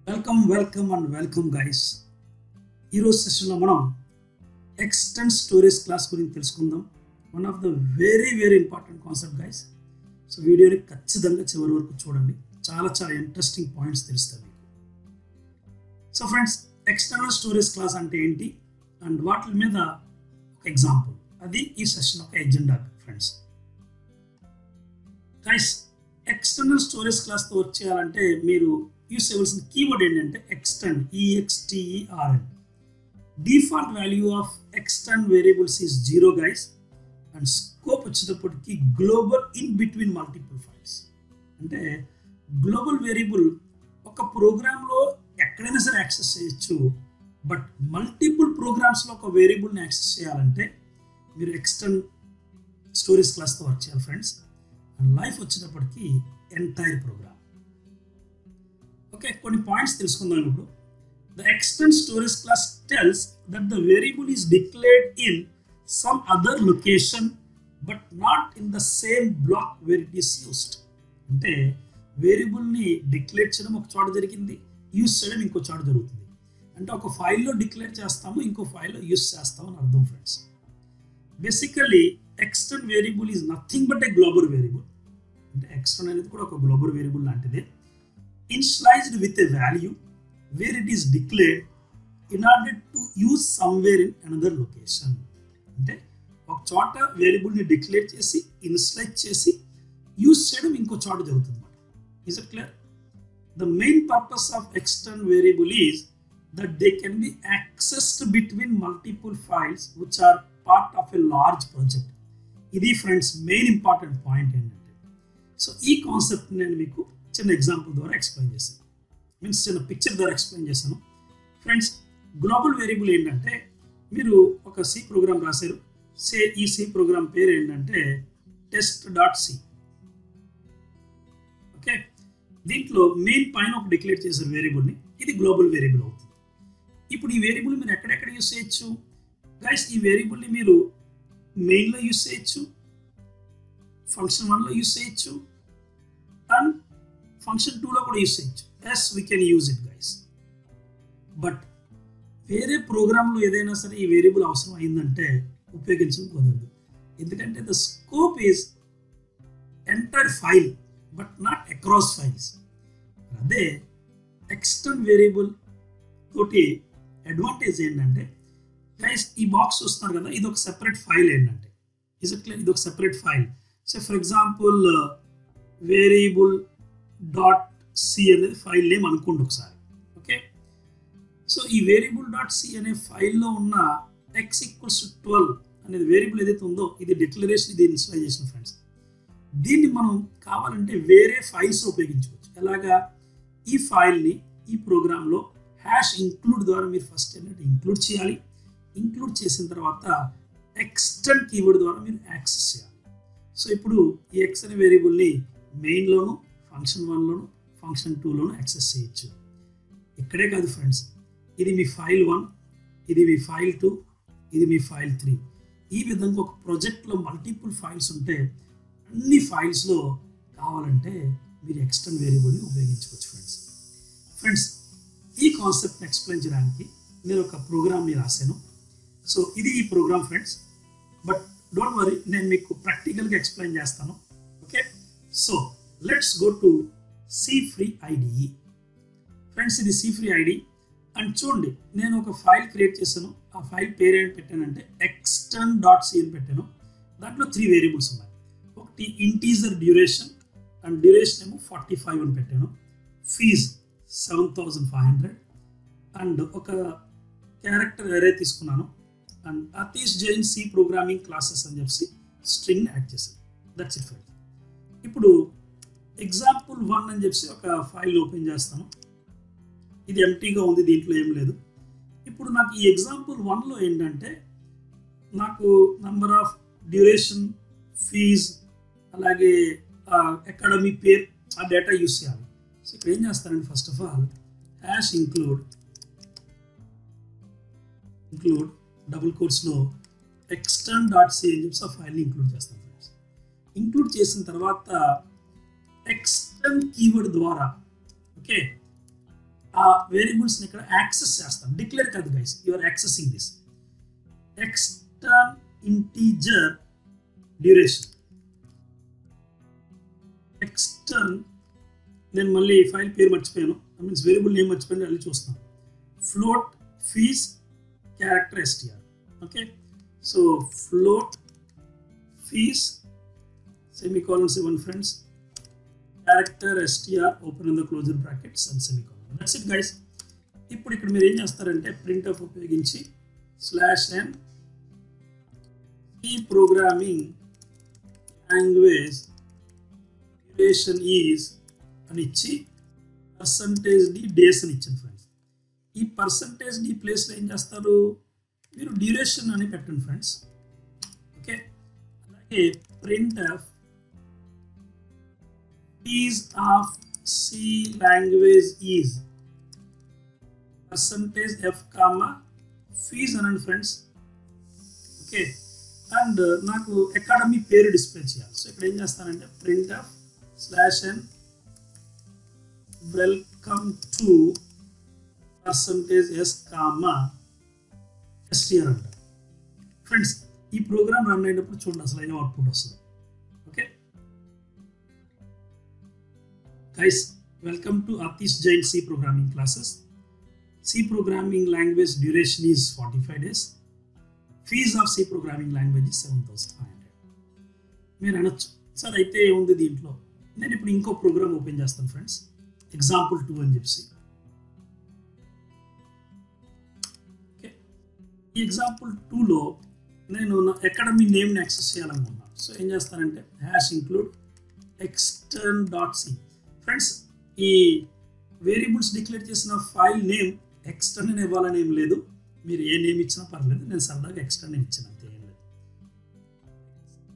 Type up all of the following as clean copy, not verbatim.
Welcome guys. ఈరోజు సెషన్లో మనం ఎక్స్టెండ్ స్టోరేజ్ క్లాస్ గురించి తెలుసుకుందాం. One of the very important concept guys. So వీడియోని ఖచ్చితంగా చివరి వరకు చూడండి, చాలా ఇంట్రెస్టింగ్ పాయింట్స్ తెలుస్తాయి మీకు. So friends, external storage class అంటే ఏంటి అండ్ వాటి మీద ఒక ఎగ్జాంపుల్, అది ఈ సెషన్ ఒక agenda friends. Guys, external storage క్లాస్తో వర్క్ చేయాలంటే మీరు యూస్ చేయవలసిన కీవర్డ్ ఏంటంటే extend, EXTEND. Default value of extend variables is 0 guys. And scope వచ్చేటప్పటికి global in between multiple files. అంటే గ్లోబల్ వేరియబుల్ ఒక ప్రోగ్రాంలో ఎక్కడైనా సరే యాక్సెస్ చేయొచ్చు, బట్ మల్టిపుల్ ప్రోగ్రామ్స్లో ఒక వేరియబుల్ని యాక్సెస్ చేయాలంటే మీరు ఎక్స్టెండ్ స్టోరేజ్ క్లాస్తో వర్క్ చేయాలి ఫ్రెండ్స్. అండ్ లైఫ్ వచ్చేటప్పటికి ఎంటైర్ ప్రోగ్రామ్. ఓకే, కొన్ని పాయింట్స్ తెలుసుకుందాం ఇప్పుడు. The extend storage class tells that the variable is declared in some other location but not in the same block where it is used. అంటే వేరియబుల్ని declare చేయడం ఒక చోట జరిగింది, యూస్ చేయడం ఇంకో చోట జరుగుతుంది. అంటే ఒక ఫైల్లో డిక్లేర్ చేస్తాము, ఇంకో ఫైల్లో యూస్ చేస్తాము అని అర్థం friends. Basically extend variable is nothing but a global variable. అంటే ఎక్స్టెండ్ అనేది కూడా ఒక గ్లోబల్ వేరియబుల్ లాంటిదే, initialized with a value where it is declared in order to use somewhere in another location. అంటే ఒక చోట వేరియబుల్ని డిక్లేర్ చేసి ఇన్షియలైజ్ చేసి యూజ్ చేయడం ఇంకో చోట జరుగుతుంది అన్నమాట. Is it clear? The main purpose of extern variable is that they can be accessed between multiple files which are part of a large project. ఇది ఫ్రెండ్స్ మెయిన్ ఇంపార్టెంట్ పాయింట్ ఏంటంటే, so ఈ concept నేను మీకు చిన్న example ద్వారా explain చేశాను, means చిన్న picture ద్వారా ఎక్స్ప్లెయిన్ చేశాను ఫ్రెండ్స్. గ్లోబల్ వేరియబుల్ ఏంటంటే, మీరు ఒక సి ప్రోగ్రామ్ రాశారు, ఈ సి ప్రోగ్రామ్ పేరు ఏంటంటే test.c. ఓకే, దీంట్లో మెయిన్ పైన ఒక డిక్లేర్ చేశారు వేరియబుల్ని, ఇది గ్లోబల్ వేరియబుల్ అవుతుంది. ఇప్పుడు ఈ వేరియబుల్ మీరు ఎక్కడెక్కడ యూస్ చేయొచ్చు గైస్? ఈ వేరియబుల్ని మీరు మెయిన్లో యూస్ చేయొచ్చు, ఫంక్షన్ 1లో యూస్ చేయొచ్చు, అండ్ ఫంక్షన్ 2లో కూడా యూస్ చేయొచ్చు. Yes, we can use it guys. But వేరే ప్రోగ్రాంలో ఏదైనా సరే ఈ వేరియబుల్ అవసరం అయిందంటే ఉపయోగించడం కుదరదు. ఎందుకంటే the scope is entire file but not across files. అదే ఎక్స్టెండ్ వేరియబుల్ తోటి అడ్వాంటేజ్ ఏంటంటే గైస్, ఈ బాక్స్ చూస్తున్నారు కదా, ఇది ఒక సెపరేట్ ఫైల్ ఏంటంటే, ఇస్ ఇట్ క్లియర్? ఇది ఒక separate file. So for example variable dot C అనేది ఫైల్ నేమ్ అనుకోండి ఒకసారి. ఓకే, సో ఈ వేరియబుల్ డాట్ సి అనే ఫైల్లో ఉన్న x=12 అనేది వేరియబుల్ ఏదైతే ఉందో, ఇది డిక్లరేషన్, ఇది ఇనిషియలైజేషన్ ఫ్రెండ్స్. దీన్ని మనం కావాలంటే వేరే ఫైల్స్ ఉపయోగించుకోవచ్చు. ఎలాగా? ఈ ఫైల్ని ఈ ప్రోగ్రాంలో #include ద్వారా మీరు ఫస్ట్ ఏంటంటే ఇంక్లూడ్ చేయాలి. ఇంక్లూడ్ చేసిన తర్వాత ఎక్స్టెండ్ కీవర్డ్ ద్వారా మీరు యాక్సెస్ చేయాలి. సో ఇప్పుడు ఈ ఎక్స్ అనే వేరియబుల్ని మెయిన్లోను, ఫంక్షన్ 1లోను, ఫంక్షన్ 2లోను యాక్సెస్ చేయొచ్చు. ఇక్కడే కాదు ఫ్రెండ్స్, ఇది మీ ఫైల్ 1, ఇది మీ ఫైల్ 2, ఇది మీ ఫైల్ 3. ఈ విధంగా ఒక ప్రాజెక్ట్లో మల్టిపుల్ ఫైల్స్ ఉంటే అన్ని ఫైల్స్లో కావాలంటే మీరు ఎక్స్టెండ్ వేరియబుల్ని ఉపయోగించుకోవచ్చు ఫ్రెండ్స్. ఫ్రెండ్స్, ఈ కాన్సెప్ట్ని ఎక్స్ప్లెయిన్ చేయడానికి నేను ఒక ప్రోగ్రామ్ని రాశాను. సో ఇది ఈ program friends, but don't worry, నేను మీకు ప్రాక్టికల్గా ఎక్స్ప్లెయిన్ చేస్తాను. Okay, so let's go to C free IDE. Friends, ఇది సి ఫ్రీ IDE. అండ్ చూడండి, నేను ఒక ఫైల్ క్రియేట్ చేశాను. ఆ ఫైల్ పేరు ఏం పెట్టానంటే extend.c అని పెట్టాను. దాంట్లో 3 వేరియబుల్స్ ఉన్నాయి. ఒకటి ఇంటీజర్ డ్యూరేషన్, అండ్ డ్యూరేషన్ ఏమో 45 అని పెట్టాను. ఫీజ్ 7500, అండ్ ఒక క్యారెక్టర్ అరే తీసుకున్నాను. And Atish Jain C programming classes అని చెప్పి స్ట్రింగ్ యాడ్ చేశాను. That's it friends. ఇప్పుడు example1 అని చెప్పి ఒక ఫైల్ ఓపెన్ చేస్తాను. ఇది ఎంటీగా ఉంది, దీంట్లో ఏం లేదు. ఇప్పుడు నాకు ఈ example1లో ఏంటంటే నాకు నంబర్ ఆఫ్, డ్యూరేషన్, ఫీజ్, అలాగే అకాడమీ పేరు, ఆ డేటా యూస్ చేయాలి. సో ఇక్కడ ఏం చేస్తానంటే first of all #include double కోట్స్లో extend.c అని చెప్పి ఆ ఫైల్ని ఇంక్లూడ్ చేస్తాను ఫ్రెండ్స్. ఇంక్లూడ్ చేసిన తర్వాత ఎక్స్టెండ్ కీవర్డ్ ద్వారా, ఓకే, ఆ వేరియబుల్స్ని ఇక్కడ యాక్సెస్ చేస్తాం. డిక్లేర్ కాదు guys, you are accessing this extern integer duration. Extern, నేను మళ్ళీ ఫైల్ పేరు మర్చిపోయాను, మీన్స్ వేరియబుల్ నేమ్ మర్చిపోయాను, వెళ్ళి చూస్తాను. Float fees character STR. Okay, so float fees semicolons even friends, character str open in the closure brackets and semicolon. That's it guys. ఇప్పుడు ఇక్కడ మీరు ఏం చేస్తారంటే printf ఉపయోగించి /n C programming language duration is అని ఇచ్చి %d days అని ఇచ్చాను ఫ్రెండ్స్. ఈ %d ప్లేస్లో ఏం చేస్తారు, మీరు డ్యూరేషన్ అని పెట్టండి ఫ్రెండ్స్. ఓకే, అలాగే printf fees of C language is %f comma fees అనండి ఫ్రెండ్స్. ఓకే, అండ్ నాకు అకాడమీ పేరు డిస్ప్లే చేయాలి. సో ఇక్కడ ఏం చేస్తానంటే printf /n welcome to %s comma str అంట ఫ్రెండ్స్. ఈ ప్రోగ్రామ్ రన్ అయినప్పుడు చూడండి అసలు అయిన అవుట్పుట్ వస్తుంది. Okay guys, welcome to Atish Jain C programming classes. C programming language duration is 45 days. Fees of C programming language is 7,500. మీరు అనొచ్చు sir అయితే ఏముంది దీంట్లో, నేను ఇప్పుడు ఇంకో ప్రోగ్రామ్ ఓపెన్ చేస్తాను ఫ్రెండ్స్, ఎగ్జాంపుల్ 2 అని చెప్పి. ఓకే, ఈ ఎగ్జాంపుల్ 2లో నేను నా అకాడమీ నేమ్ని యాక్సెస్ చేయాలనుకున్నాను. సో ఏం చేస్తానంటే #include extern.c. ఫ్రెండ్స్, ఈ వేరియబుల్స్ డిక్లేర్ చేసిన ఫైల్ నేమ్ ఎక్స్టర్న్ అని ఇవ్వాలని ఏం లేదు, మీరు ఏ నేమ్ ఇచ్చినా పర్లేదు, నేను సరదాగా ఎక్స్టర్న్ ఇచ్చిన అంతే, ఏం లేదు.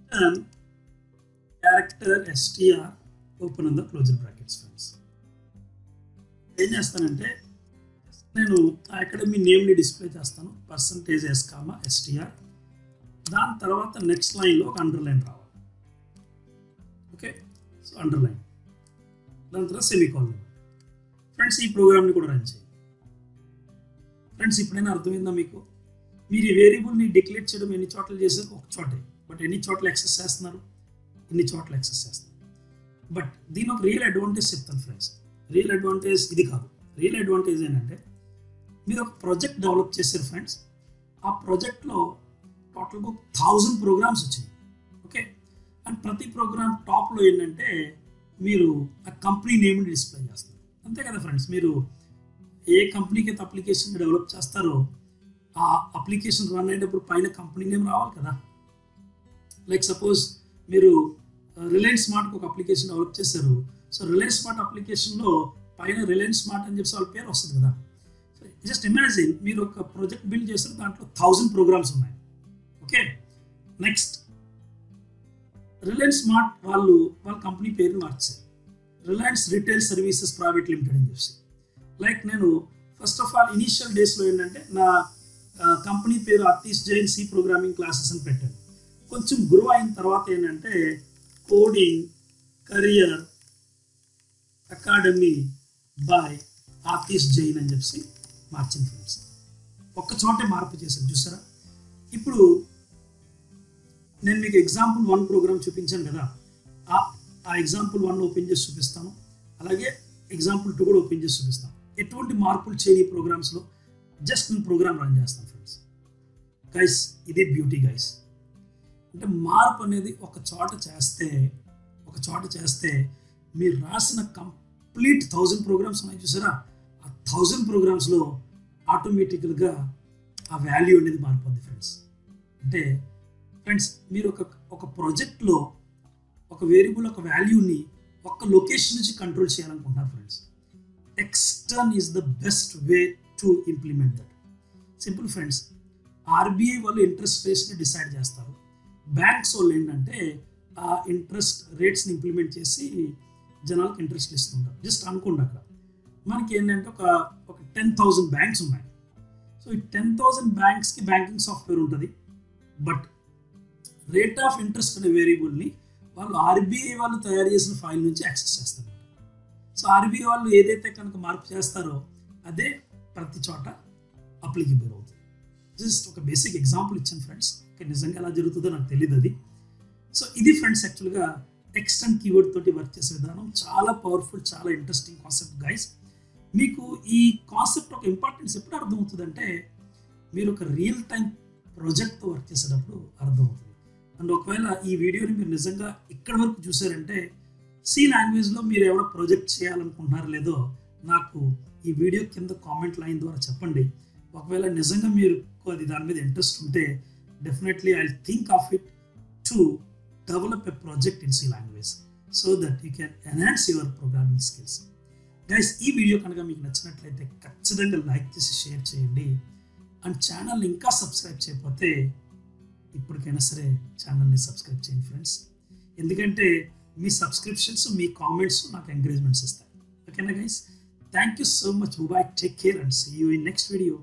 Extern character str open in the closer brackets friends. ఏం చేస్తానంటే నేను అకాడమీ నేమ్ని డిస్ప్లే చేస్తాను, %s కామా str. దాని తర్వాత నెక్స్ట్ లైన్లో ఒక అండర్లైన్ రావాలి. ఓకే, సో అండర్లైన్, దాని తర్వాత సెమీకాలన్. ఫ్రెండ్స్, ఈ ప్రోగ్రామ్ని కూడా రన్ చేయండి. ఫ్రెండ్స్, ఇప్పుడైనా అర్థమైందా మీకు? మీరు ఈ వేరియబుల్ని డిక్లేర్ చేయడం ఎన్ని చోట్ల చేశారు, ఒక చోటే, బట్ ఎన్ని చోట్ల యాక్సెస్ చేస్తున్నారు, ఇన్ని చోట్ల యాక్సెస్ చేస్తున్నారు. బట్ దీని ఒక రియల్ అడ్వాంటేజ్ చెప్తాను ఫ్రెండ్స్. రియల్ అడ్వాంటేజ్ ఇది కాదు, రియల్ అడ్వాంటేజ్ ఏంటంటే మీరు ఒక ప్రాజెక్ట్ డెవలప్ చేశారు ఫ్రెండ్స్, ఆ ప్రాజెక్ట్లో టోటల్గా 1000 ప్రోగ్రామ్స్ వచ్చినాయి. ఓకే, అండ్ ప్రతి ప్రోగ్రామ్ టాప్లో ఏంటంటే మీరు ఆ కంపెనీ నేమ్ని డిస్ప్లే చేస్తారు, అంతే కదా ఫ్రెండ్స్. మీరు ఏ కంపెనీకి అయితే అప్లికేషన్ డెవలప్ చేస్తారో ఆ అప్లికేషన్ రన్ అయ్యేటప్పుడు పైన కంపెనీ నేమ్ రావాలి కదా. లైక్ సపోజ్ మీరు రిలయన్స్ స్మార్ట్కి ఒక అప్లికేషన్ డెవలప్ చేశారు, సో రిలయన్స్ స్మార్ట్ అప్లికేషన్లో పైన రిలయన్స్ స్మార్ట్ అని చెప్పి వాళ్ళ పేరు వస్తుంది కదా. సో జస్ట్ ఇమాజిన్ మీరు ఒక ప్రాజెక్ట్ బిల్డ్ చేస్తారు, దాంట్లో 1000 ప్రోగ్రామ్స్ ఉన్నాయి. ఓకే, నెక్స్ట్ రిలయన్స్ స్మార్ట్ వాళ్ళ కంపెనీ పేరుని మార్చారు, Reliance retail services private limited అని చెప్పి. లైక్ నేను ఫస్ట్ ఆఫ్ ఆల్ ఇనీషియల్ డేస్లో ఏంటంటే నా కంపెనీ పేరు Atish Jain C programming classes అని పెట్టాను. కొంచెం గ్రో అయిన తర్వాత ఏంటంటే coding career academy by Atish Jain అని చెప్పి మార్చింది ఫ్రెండ్స్. ఒక్క చోటే మార్పు చేశాను చూసారా. ఇప్పుడు నేను మీకు ఎగ్జాంపుల్ 1 ప్రోగ్రామ్ చూపించాను కదా, ఆ ఎగ్జాంపుల్ 1 ఓపెన్ చేసి చూపిస్తాను, అలాగే ఎగ్జాంపుల్ 2 కూడా ఓపెన్ చేసి చూపిస్తాను. ఎటువంటి మార్పులు చేయని ప్రోగ్రామ్స్లో జస్ట్ నేను ప్రోగ్రామ్ రన్ చేస్తాను ఫ్రెండ్స్. గైస్, ఇది బ్యూటీ గైస్. అంటే మార్పు అనేది ఒక చోట చేస్తే మీరు రాసిన కంప్లీట్ 1000 ప్రోగ్రామ్స్ ఉన్నాయి చూసారా, ఆ 1000 ప్రోగ్రామ్స్లో ఆటోమేటికల్గా ఆ వాల్యూ అనేది మారిపోద్ది ఫ్రెండ్స్. అంటే ఫ్రెండ్స్, మీరు ఒక ప్రాజెక్ట్లో ఒక వేరియబుల్ ఒక వాల్యూని ఒక లొకేషన్ నుంచి కంట్రోల్ చేయాలనుకుంటున్నారు friends. ఎక్స్టర్న్ is the best way to implement that. Simple friends, RBI వాళ్ళు ఇంట్రెస్ట్ రేట్స్ని డిసైడ్ చేస్తారు, బ్యాంక్స్ వాళ్ళు ఏంటంటే ఆ ఇంట్రెస్ట్ రేట్స్ని ఇంప్లిమెంట్ చేసి జనాలకు ఇంట్రెస్ట్ ఇస్తుంటారు. జస్ట్ అనుకోండి, అక్కడ మనకి ఏంటంటే ఒక 10,000 బ్యాంక్స్ ఉన్నాయి. సో ఈ 10,000 బ్యాంక్స్కి బ్యాంకింగ్ సాఫ్ట్వేర్ ఉంటుంది, బట్ రేట్ ఆఫ్ ఇంట్రెస్ట్ అనే వేరియబుల్ని వాళ్ళు ఆర్బీఐ వాళ్ళు తయారు చేసిన ఫైల్ నుంచి యాక్సెస్ చేస్తారు. సో ఆర్బీఐ వాళ్ళు ఏదైతే కనుక మార్పు చేస్తారో అదే ప్రతి చోట అప్లికబుల్ అవుతుంది. జస్ట్ ఒక బేసిక్ ఎగ్జాంపుల్ ఇచ్చాను ఫ్రెండ్స్. నిజంగా ఎలా జరుగుతుందో నాకు తెలియదు అది. సో ఇది ఫ్రెండ్స్ యాక్చువల్గా టెక్స్ట్ అండ్ కీవర్డ్ తోటి వర్క్ చేసే విధానం చాలా పవర్ఫుల్, చాలా ఇంట్రెస్టింగ్ కాన్సెప్ట్ గైస్. మీకు ఈ కాన్సెప్ట్ ఒక ఇంపార్టెన్స్ ఎప్పుడు అర్థమవుతుందంటే మీరు ఒక రియల్ టైం ప్రాజెక్ట్తో వర్క్ చేసేటప్పుడు అర్థమవుతుంది. అండ్ ఒకవేళ ఈ వీడియోని మీరు నిజంగా ఇక్కడి వరకు చూసారంటే సి లాంగ్వేజ్లో మీరు ఏమైనా ప్రాజెక్ట్ చేయాలనుకుంటున్నారో లేదో నాకు ఈ వీడియో కింద కామెంట్ లైన్ ద్వారా చెప్పండి. ఒకవేళ నిజంగా మీరు అది దాని మీద ఇంట్రెస్ట్ ఉంటే definitely I think of it to develop a project in C language so that you can enhance your programming skills. Guys ఈ వీడియో కనుక మీకు నచ్చినట్లయితే ఖచ్చితంగా లైక్ చేసి షేర్ చేయండి. అండ్ ఛానల్ని ఇంకా సబ్స్క్రైబ్ చేయకపోతే ఇప్పటికైనా సరే ఛానల్ని సబ్స్క్రైబ్ చేయండి ఫ్రెండ్స్. ఎందుకంటే మీ సబ్స్క్రిప్షన్స్, మీ కామెంట్స్ నాకు ఎంకరేజ్మెంట్స్ ఇస్తాయి. ఓకేనా guys? Thank you so much. Bye, take care and see you in next video.